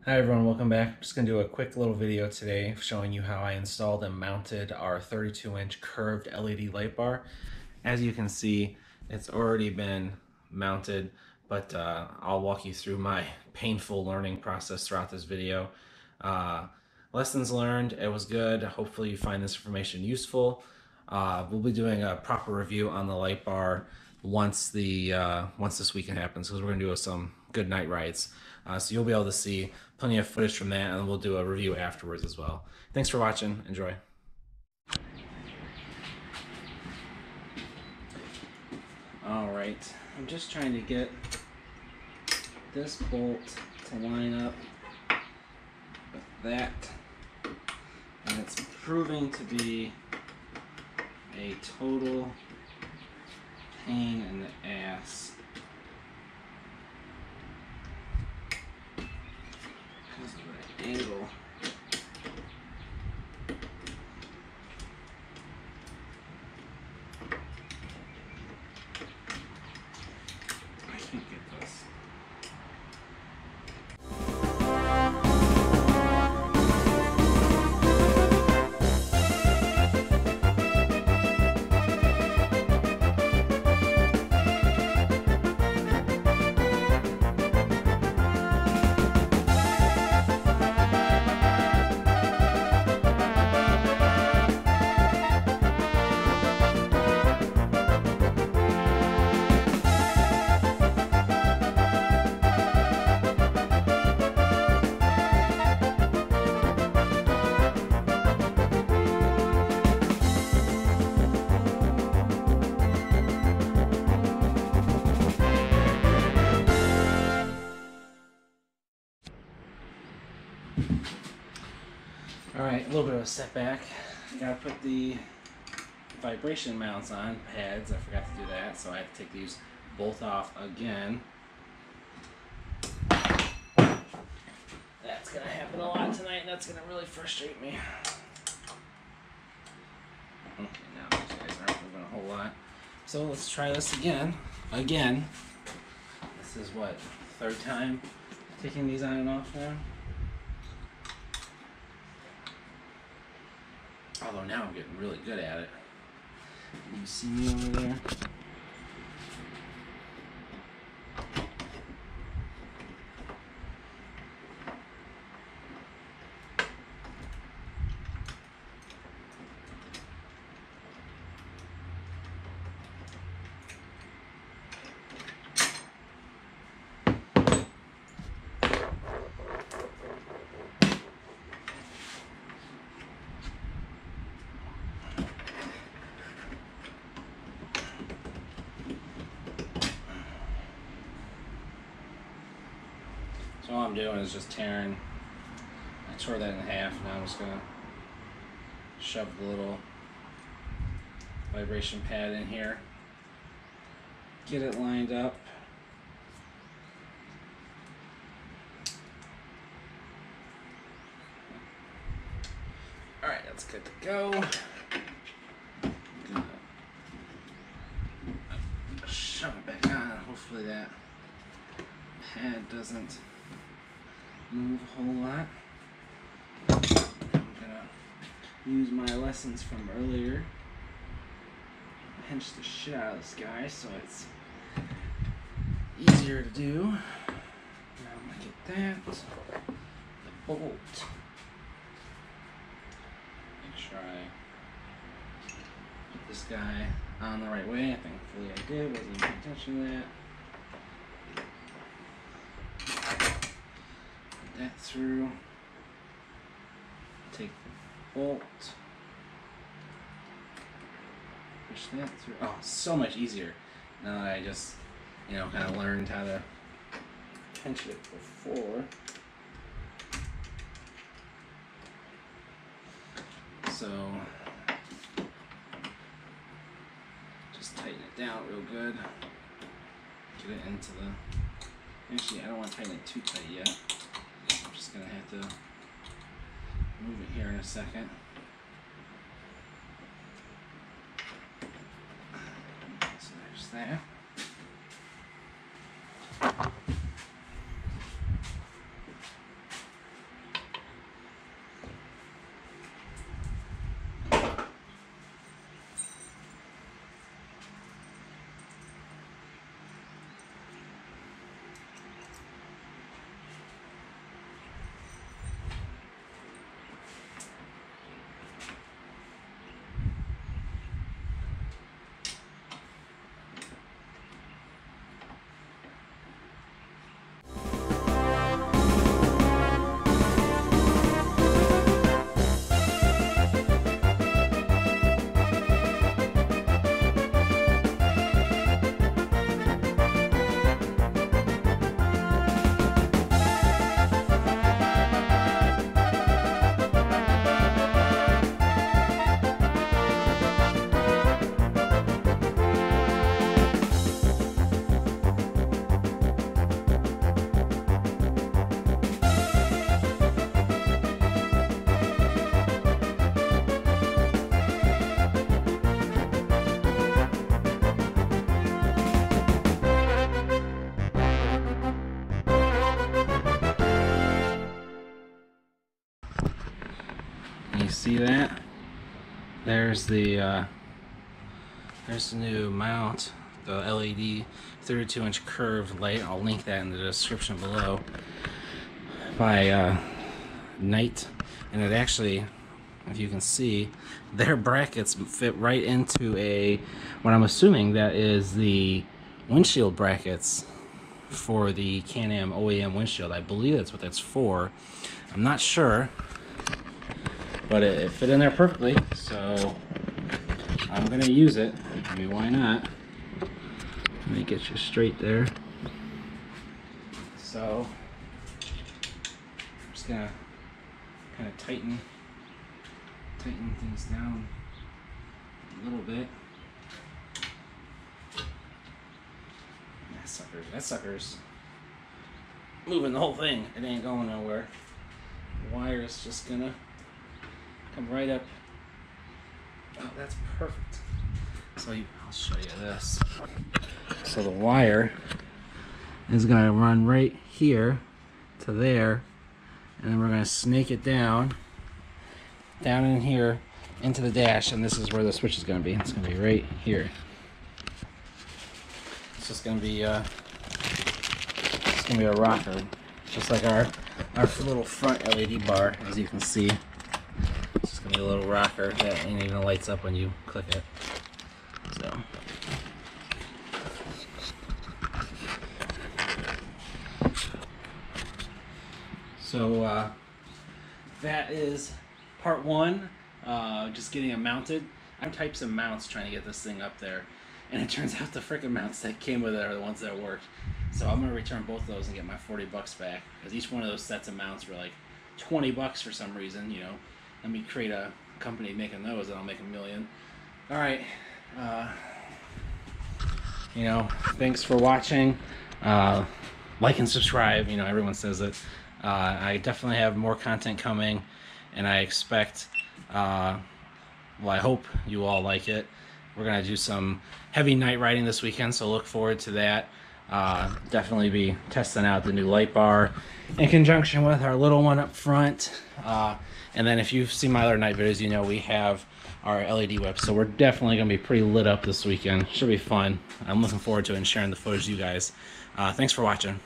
Hi everyone, welcome back. I'm just going to do a quick little video today showing you how I installed and mounted our 32-inch curved LED light bar. As you can see, it's already been mounted, but I'll walk you through my painful learning process throughout this video. Lessons learned, it was good. Hopefully you find this information useful. We'll be doing a proper review on the light bar once this weekend happens, because we're going to do some good night rides. So you'll be able to see plenty of footage from that, and we'll do a review afterwards as well. Thanks for watching. Enjoy. Alright, I'm just trying to get this bolt to line up with that, and it's proving to be a total pain in the ass. Because of the angle. I can't get this. Alright, a little bit of a setback. Gotta put the vibration mounts on, pads. I forgot to do that, so I have to take these both off again. That's gonna happen a lot tonight, and that's gonna really frustrate me. Okay, now these guys aren't moving a whole lot. So let's try this again. This is what, third time taking these on and off now? Although now I'm getting really good at it. You see me over there? So all I'm doing is just tearing. I tore that in half. Now I'm just gonna shove the little vibration pad in here, get it lined up. All right, that's good to go. Gonna shove it back on. Hopefully that pad doesn't move a whole lot. I'm gonna use my lessons from earlier. Pinch the shit out of this guy so it's easier to do. Now I'm gonna get that. The bolt. Make sure I put this guy on the right way. Thankfully I did. Wasn't even paying attention to that. That through, take the bolt, push that through. Oh, so much easier now that I just, kind of learned how to pinch it before. So, just tighten it down real good. Get it into the, actually I don't want to tighten it too tight yet. I'm just gonna have to move it here in a second. So there's that. see that? There's the new mount, the LED 32-inch curved light. I'll link that in the description below. By Night, and it actually, if you can see, their brackets fit right into what I'm assuming that is the windshield brackets for the Can-Am OEM windshield. I believe that's what that's for. I'm not sure, but it fit in there perfectly, so I'm gonna use it. I mean, why not? Let me get you straight there. So I'm just gonna kind of tighten things down a little bit. That sucker's moving the whole thing. It ain't going nowhere. The wire is just gonna come right up. Oh, that's perfect. So I'll show you this. So the wire is gonna run right here to there, and then we're gonna snake it down in here into the dash, and this is where the switch is gonna be. It's gonna be right here. It's just gonna be a rocker, just like our little front LED bar, as you can see. It's just gonna be a little rocker that ain't even lights up when you click it. So that is part one, just getting it mounted. I have types of mounts trying to get this thing up there, and it turns out the frickin' mounts that came with it are the ones that worked. So I'm gonna return both of those and get my 40 bucks back, because each one of those sets of mounts were like 20 bucks for some reason. You know, let me create a company making those and I'll make $1 million. All right, you know, thanks for watching. Like and subscribe. You know, everyone says it. I definitely have more content coming, and I expect, well, I hope you all like it. We're going to do some heavy night riding this weekend, so look forward to that. Definitely be testing out the new light bar in conjunction with our little one up front. And then if you've seen my other night videos, you know we have our LED whip, so we're definitely going to be pretty lit up this weekend. Should be fun. I'm looking forward to it and sharing the footage with you guys. Thanks for watching.